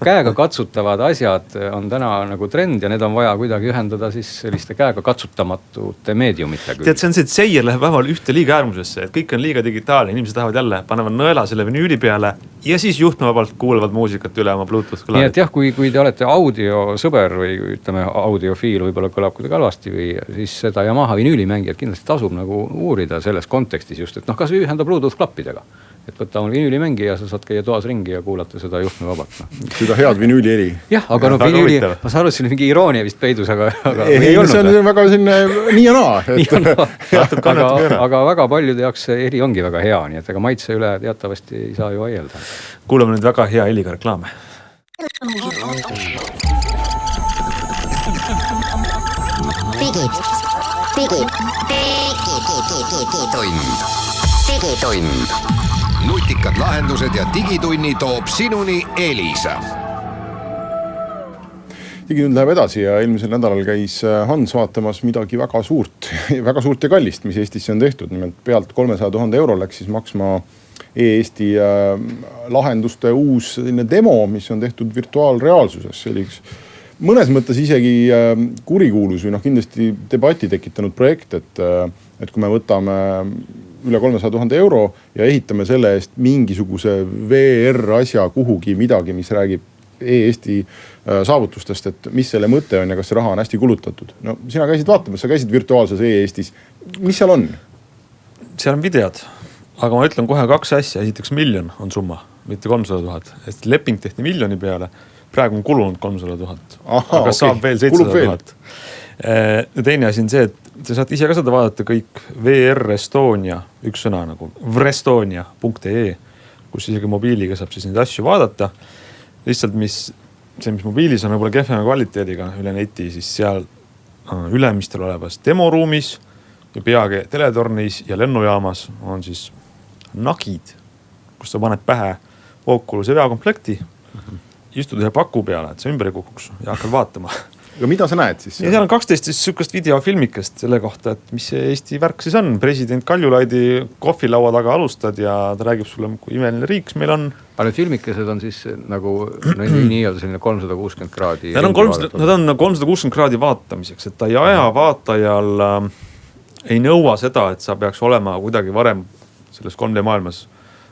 käega katsutavad asjad on täna nagu trend ja need on vaja kuidagi ühendada siis selliste käega katsutamatute meediumitega. Tead, see on see, et seier läheb vähemalt ühte liiga äärmusesse, et kõik on liiga digitaalne, inimesed tahavad jälle, panevad nõela selle vinüüli peale ja siis juhtmevabalt kuulevad muusikat üle oma Bluetooth kõlarid. Nii et jah, kui te olete audiosõber või ütleme audiofiil, võib-olla kõlab kuidagi halvasti või siis seda Yamaha vinüülimängijad kindlasti tasub nagu uurida selles kontekstis just, et noh, kas ühenda Bluetooth klappidega. Et võtta oma vinüülimängija ja sa saad käia toas ringi ja kuulata seda juhtmevabalt. Seda head vinüülieli. Jah, aga no vinüüli, ma saan aru, et siin on mingi iroonia vist peidus, aga ei olnud. See on väga selline nii ja naa. Aga väga paljude jaoks see eri ongi väga hea, nii et ega maitse üle teatavasti ei saa ju aielda. Kuulame nüüd väga hea heliga reklaame. Digitund. Nutikad lahendused ja digitunni toob sinuni Elisa. Digitund läheb edasi ja eelmisel nädalal käis Hans vaatamas midagi väga suurt ja kallist, mis Eestisse on tehtud. Nimelt pealt 300 000 euro läks siis maksma e-Eesti lahenduste uus demo, mis on tehtud virtuaalreaalsuses. See oli üks mõnes mõttes isegi kurikuulus või kindlasti debati tekitanud projekt, et kui me võtame üle 300 000 euro ja ehitame selle eest mingisuguse VR asja kuhugi midagi, mis räägib e-Eesti saavutustest, et mis selle mõte on ja kas see raha on hästi kulutatud. No sina käisid vaatamas, sa käisid virtuaalses e-Eestis. Mis seal on? Seal on videod, aga ma ütlen kohe kaks asja. Esiteks 1 miljon on summa, mitte 300 000. Et leping tehti 1 miljoni peale. Praegu on kulunud 300 000. Aga saab veel 700 000. Ja teine asi on see, et te saate ise ka seda vaadata kõik VR Estonia, üks sõna nagu vrestonia.ee, kus isegi mobiiliga saab siis neid asju vaadata. Lihtsalt mis mobiilis on võib-olla kehvema kvaliteediga üle neti, siis seal ülemistel olevas demoruumis ja peagi teletornis ja lennujaamas on siis nagid, kus sa paned pähe Oculus'e veakomplekti, istud ühe paku peale, et see ümber ei kukuks ja hakkad vaatama. Ja mida sa näed siis? Ja seal on 12 siis sükast videofilmikest selle kohta, et mis see Eesti värk siis on. President Kaljulaidi kohvilaua taga alustad ja ta räägib sulle, kui imeline riik meil on. Aga need filmikesed on siis nagu nii-öelda selline 360 kraadi. Nad on 360 kraadi vaatamiseks, et ta ei aja vaatajal ei nõua seda, et sa peaks olema kuidagi varem selles 3D maailmas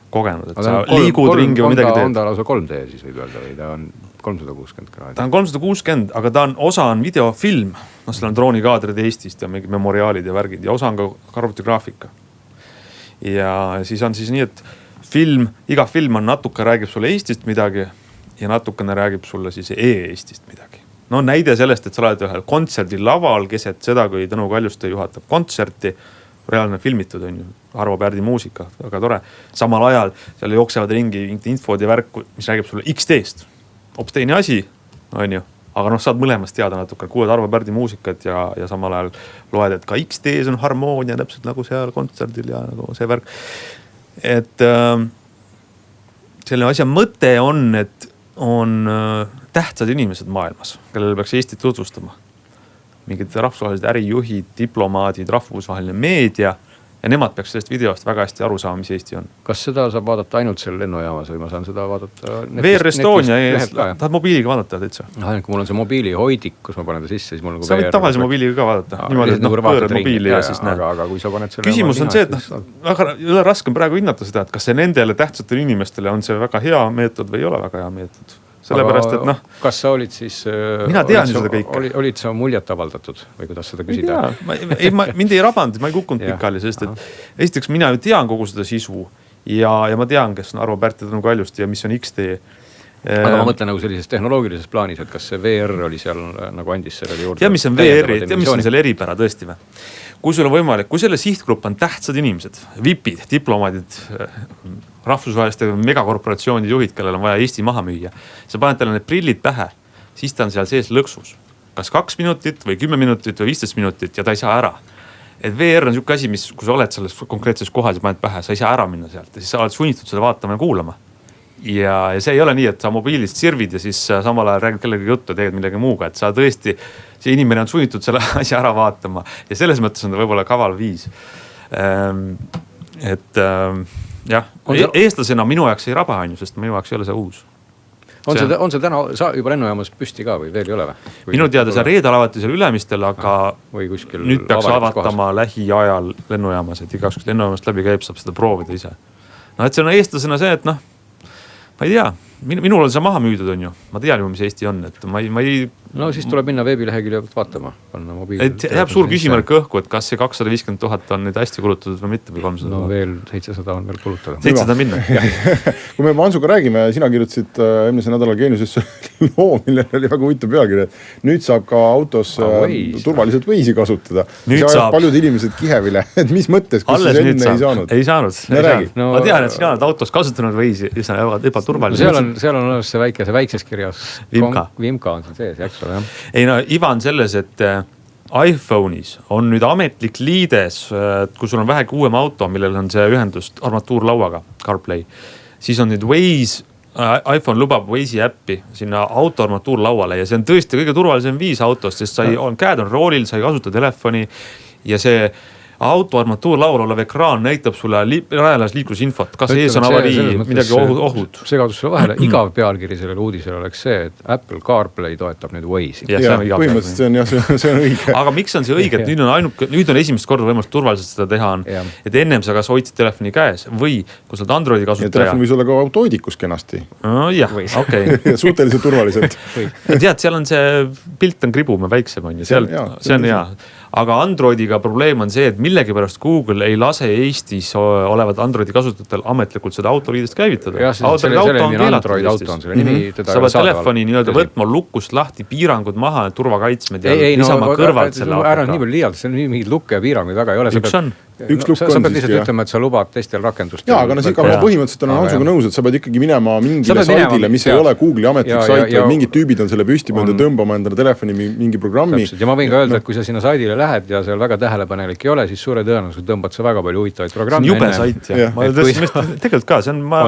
kogenud, et sa liigud ringi või midagi teed. On ta lausa 3D siis võib öelda või ta on 360 kraadi? Ta on 360, aga osa on videofilm. No seal on droonikaadrid Eestist ja mingi memoriaalid ja värgid ja osa on ka arvutigraafika. Ja siis on siis nii, et iga film on natuke räägib sulle Eestist midagi ja natukene räägib sulle siis e-Eestist midagi. No näide sellest, et sa oled ühel kontserdil laval keset seda, kui Tõnu Kaljuste juhatab kontserti, reaalne filmitud on ju, Arvo Pärdi muusika, väga tore. Samal ajal seal jooksevad ringi infod ja värk, mis räägib sulle XD-st. Hoopis teine asi, on ju, aga saad mõlemast teada natuke, kuuled Arvo Pärdi muusikat ja samal ajal loed, et ka XD-s on harmoonia täpselt nagu seal kontserdil ja nagu see värk. Et selle asja mõte on, et on tähtsad inimesed maailmas, kellele peaks Eestit tutvustama. Mingid rahvusvahelised ärijuhid, diplomaadid, rahvusvaheline meedia ja nemad peaks sellest videost väga hästi aru saama, mis Eesti on. Kas seda saab vaadata ainult seal lennujaamas või ma saan seda vaadata? VR Estonia ees, tahad mobiiliga vaadata täitsa? Kui mul on see mobiilihoidik, kus ma panen ta sisse, siis mul on sa võid tavalise mobiiliga ka vaadata. Niimoodi, et pöörad mobiili ja siis näed. Aga kui sa paned selle küsimus on see, et väga raske on praegu hinnata seda, et kas see nendele tähtsatele inimestele on see väga hea meetod või ei ole väga hea meetod. Sellepärast, et kas sa olid siis mina tean seda kõike. Olid sa muljet avaldatud või kuidas seda küsida? Mind ei rabanud, ma ei kukkunud pikali, sest et esiteks mina ju tean kogu seda sisu ja ma tean, kes on Arvo Pärt ja Tõnu Kaljuste ja mis on XD. Aga ma mõtlen nagu sellises tehnoloogilises plaanis, et kas see VR oli seal nagu andis sellele juurde? Ja mis on VR, mis on selle eripära tõesti või? Kui sul on võimalik, kui selle sihtgrupp on tähtsad inimesed, VIPid, diplomaadid, rahvusvaheliste megakorporatsioonide juhid, kellel on vaja Eesti maha müüa, sa paned talle need prillid pähe, siis ta on seal sees lõksus. Kas 2 minutit või 10 minutit või 15 minutit ja ta ei saa ära. Et VR on siuke asi, mis kui sa oled selles konkreetses kohas ja paned pähe, sa ei saa ära minna sealt ja siis sa oled sunnitud seda vaatama ja kuulama. ja see ei ole nii, et sa mobiilist sirvid ja siis samal ajal räägid kellegagi juttu ja teed millegi muuga, et sa tõesti, see inimene on sunnitud selle asja ära vaatama ja selles mõttes on ta võib-olla kaval viis. Jah, eestlasena minu jaoks ei raba, sest minu jaoks ei ole see uus. On see täna juba lennujaamas püsti ka või veel ei ole või? Minu teada see reedel avati seal Ülemistel, aga nüüd peaks avatama lähiajal lennujaamas, et igaks kus lennujaamast läbi käib, saab seda proovida ise. No et see on eestlasena see, et noh, ma ei tea, minul on see maha müüdud on ju, ma tean juba, mis Eesti on, et ma ei... No siis tuleb minna veebileheküljelt vaatama. Et jääb suur küsimärk õhku, et kas see 250 000 on nüüd hästi kulutatud või mitte või 300 000? No veel 700 on veel kulutada. 700 minna. Kui me Hansuga räägime, sina kirjutasid eelmise nädalal Geeniusesse loo, millel oli väga huvitav pealkiri, et nüüd saab ka autos turvaliselt Waze'i kasutada. See ajab paljud inimesed kihevile, et mis mõttes, kus see enne ei saanud? Ei saanud. Ma tean, et sina oled autos kasutanud Waze'i ja sa jäävad ebaturvaliselt. Seal on see väikses kirjas. Vimka on see sees, eks ole. Ei no, Ivan selles, et iPhone'is on nüüd ametlik liides, kui sul on vähegi uuem auto, millel on see ühendust armatuurlauaga, CarPlay, siis on nüüd Waze, iPhone lubab Waze'i äppi sinna auto armatuurlauale ja see on tõesti kõige turvalisem viis autost, sest käed on roolil, sa ei kasuta telefoni ja see auto armatuurlaual olev ekraan näitab sulle rajalas liiklusinfot, kas ees on avarii, midagi ohud. Segadus sulle vahele, igav pealkiri sellel uudisel oleks see, et Apple CarPlay toetab nüüd Waze'i. Põhimõtteliselt see on õige. Aga miks on see õige, et nüüd on esimest korda võimalust turvaliselt seda teha on, et ennem sa kas hoidsid telefoni käes või kui sa oled Androidi kasutaja. Ja telefon võis olla ka autoodikus kenasti. Jah, okei. Suhteliselt turvaliselt. Tead, seal on see pilt on kribume väiksem on ja see on hea. Aga Androidiga probleem on see, et millegipärast Google ei lase Eestis olevad Androidi kasutajatel ametlikult seda autoliidest käivitada. Ja, selle nimi on Android auto on selle nimi. Sa pead telefoni nii-öelda võtma lukust lahti, piirangud maha, turvakaitsmed ja lisama kõrvalt selle autoga. Ära nii palju liialt, see on mingid lukke ja piirangud väga ei ole. Üks on. Sa pead lihtsalt ütlema, et sa lubad teistel rakendust. Jaa, aga põhimõtteliselt on Hansuga nõus, et sa pead ikkagi minema mingile saidile, mis ei ole Google'i ametlik sait, või mingid tüübid on selle püsti mõnda tõmbama endale telefoni mingi programmi. Ja ma võin ka öelda, et kui sa sinna saidile lähed ja seal väga tähelepanelik ei ole, siis suure tõenäoliselt tõmbad sa väga palju huvitavaid programme. Jube sait, jah. Tegelikult ka,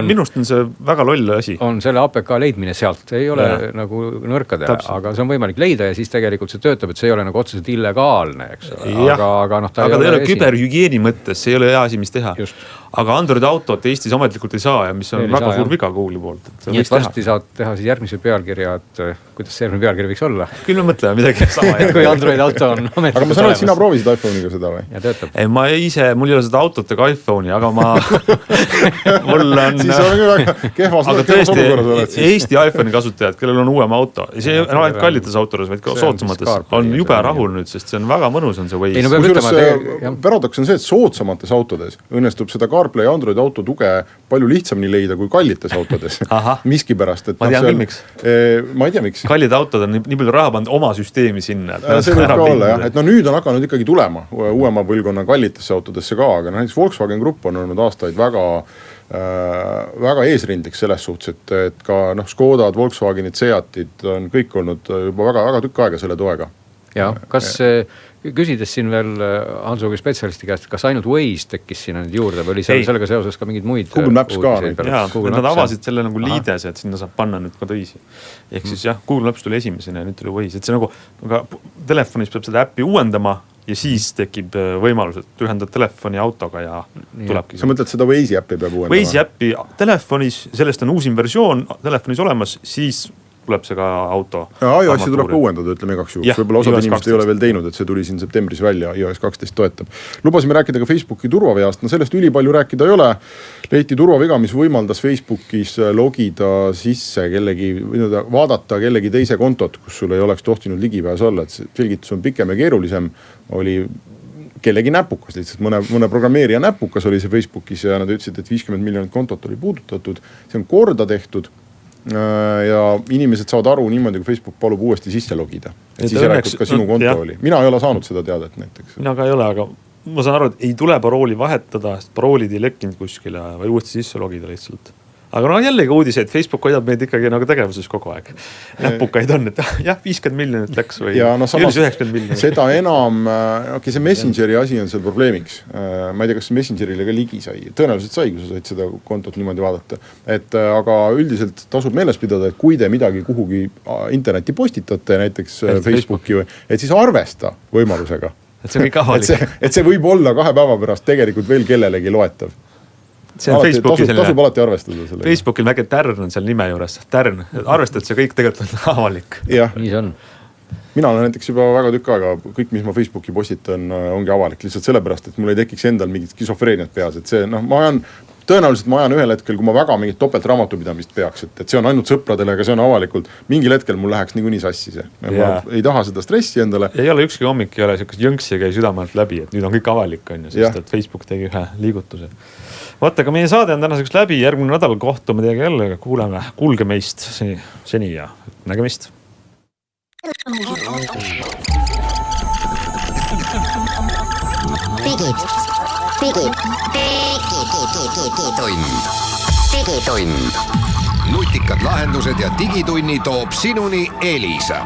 minust on see väga loll asi. On selle APK leidmine sealt, ei ole nagu nõrkade, aga see on võimalik leida ja siis tegelikult see töötab, et see ei ole nagu otseselt illegaalne, eks ole. Aga ta ei ole küberhügieeni mõttes, see ei ole hea asi, mis teha. Just. Aga Android autot Eestis ametlikult ei saa ja mis on väga suur viga Google'i poolt. Nii et varsti saad teha siis järgmise pealkirja, et kuidas see pealkiri võiks olla? Küll me mõtleme midagi sama. Kui Android auto on ametlikult. Aga ma saan, et sina proovisid iPhone'iga seda või? Ja töötab. Ma ise, mul ei ole seda autot ega iPhone'i, aga mul on... Siis on väga kehvas olukorras oled. Eesti iPhone'i kasutajad, kellel on uuem auto, see ei ole kallites autores, vaid ka soodsamates, on jube rahul nüüd, sest see on väga mõnus on see Waze. Paradoks on see, et soodsamates autodes õnnestub seda CarPlay Android auto tuge palju lihtsamini leida kui kallites autodes. Miski pärast. Ma tean küll miks. Ma ei tea miks. Kallid autod on nii palju raha pannud oma süsteemi sinna. See võib ka olla, jah. Et nüüd on hakanud ikkagi tulema uuema põlgonna kallitesse autodesse ka, aga näiteks Volkswagen Grupp on olnud aastaid väga eesrindiks selles suhtes, et ka Škodad, Volkswagenid, Seatid on kõik olnud juba väga tükk aega selle toega. Ja, kas küsides siin veel Hansuga spetsialisti käest, kas ainult Waze tekkis sinna nüüd juurde või oli sellega seoses ka mingid muid Google Maps ka. Nad avasid selle nagu liides, et sinna saab panna nüüd ka tõisi. Ehk siis jah, Google Maps tuli esimesena ja nüüd tuli Waze. Et see nagu telefonis peab seda äppi uuendama ja siis tekib võimalus, et ühendad telefoni autoga ja tulebki. Sa mõtled seda Waze'i äppi peab uuendama? Waze'i äppi telefonis, sellest on uusim versioon telefonis olemas, siis tuleb see ka auto. iOS-i tuleb ka uuendada, ütleme igaks juhuks. Võib-olla osad inimesed ei ole veel teinud, et see tuli siin septembris välja, iOS 12 toetab. Lubasime rääkida ka Facebooki turvaveast, sellest ülipalju rääkida ei ole. Leiti turvaviga, mis võimaldas Facebookis logida sisse vaadata kellegi teise kontot, kus sul ei oleks tohtinud ligipääs olla, et see selgitus on pikem ja keerulisem. Oli kellegi näpukas, lihtsalt mõne programmeerija näpukas oli see Facebookis ja nad ütlesid, et 50 miljonit kontot oli puudutatud. See on korda tehtud. Ja inimesed saavad aru niimoodi, kui Facebook palub uuesti sisse logida. Et siis järelikult ka sinu konto oli. Mina ei ole saanud seda teadet näiteks. Mina ka ei ole, aga ma saan aru, et ei tule parooli vahetada, sest paroolid ei lekkinud kuskile või uuesti sisse logida lihtsalt. aga no jällegi uudiseid, Facebook hoiab meid ikkagi nagu tegevuses kogu aeg. Näpukaid on, et jah, 50 miljonit läks või ja no samas 90 miljonit. Seda enam, see Messengeri asi on seal probleemiks. Ma ei tea, kas Messengerile ka ligi sai. Tõenäoliselt sai, kui sa said seda kontot niimoodi vaadata. Aga üldiselt tasub meeles pidada, et kui te midagi kuhugi internetti postitate, näiteks Facebooki, et siis arvesta võimalusega. Et see on kõik avalik. Et see võib olla 2 päeva pärast tegelikult veel kellelegi loetav. See on Facebooki tasub alati arvestada selle. Facebookil väike Tärn on seal nime juures. Tärn, arvestad see kõik tegelikult on avalik. Jah. Nii see on. Mina olen näiteks juba väga tükk aega, kõik, mis ma Facebooki postitan, ongi avalik. Lihtsalt sellepärast, et mul ei tekiks endal mingit skisofreeniat peas. Et see, tõenäoliselt ma ajan ühel hetkel, kui ma väga mingit topelt raamatupidamist peaks, et see on ainult sõpradele, aga see on avalikult. Mingil hetkel mul läheks niikuinii sassi see. Ma ei taha seda stressi endale. Ja ei ole ükski hommik, ei ole sellist jõnksi ja käi südamalt läbi, et nüüd on kõik avalik, on ju, sest et Facebook tegi ühe liigutuse. Vaata, aga meie saade on tänaseks läbi, järgmine nädal kohtume teiega jälle, kuuleme, kuulge meist seni ja nägemist. Digitund. Nutikad lahendused ja digitunni toob sinuni Elisa.